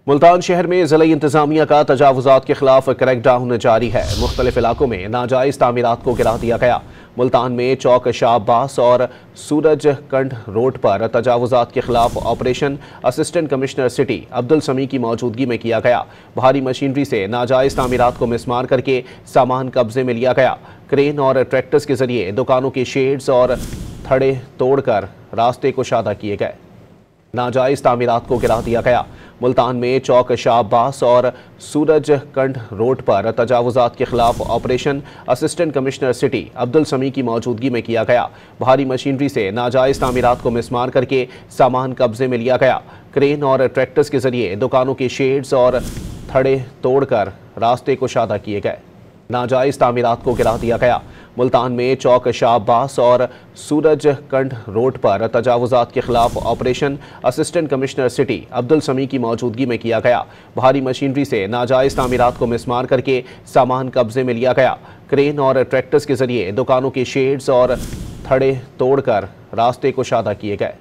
मुल्तान शहर में ज़िला इंतजामिया का तजावुज़ात के खिलाफ क्रैकडाउन जारी है। मुख्तलिफ इलाकों में नाजायज़ तामीरात को गिरा दिया गया। मुल्तान में चौक शाह अब्बास और सूरज कंड रोड पर तजावुज़ात के खिलाफ operation assistant commissioner city Abdul समी की मौजूदगी में किया गया। भारी मशीनरी से नाजायज़ तामीरात को मिसमार करके सामान कब्जे में लिया गया। क्रेन और ट्रैक्टर्स के जरिए दुकानों के शेड्स और थड़े तोड़कर रास्ते कुशादा किए गए। नाजायज़ तामीरात को गिरा दिया गया। मुल्तान में चौक शाह अब्बास और सूरज कंड रोड पर तजावुज़ात के खिलाफ operation assistant commissioner city Abdul समी की मौजूदगी में किया गया। भारी मशीनरी से नाजायज़ तामीरात को मिसमार करके सामान कब्जे में लिया गया। क्रेन और ट्रैक्टर्स के जरिए दुकानों के शेड्स और थड़े तोड़कर रास्ते कुशादा किए गए। नाजायज़ तामीरात को गिरा दिया गया। मुल्तान में चौक शाह अब्बास और सूरज कंड रोड पर तजावुज़ात के खिलाफ operation assistant commissioner city Abdul समी की मौजूदगी में किया गया। भारी मशीनरी से नाजायज़ तामीरात को मिसमार करके सामान कब्जे में लिया गया। क्रेन और ट्रैक्टर्स के जरिए दुकानों के शेड्स और थड़े तोड़कर रास्ते कुशादा किए गए।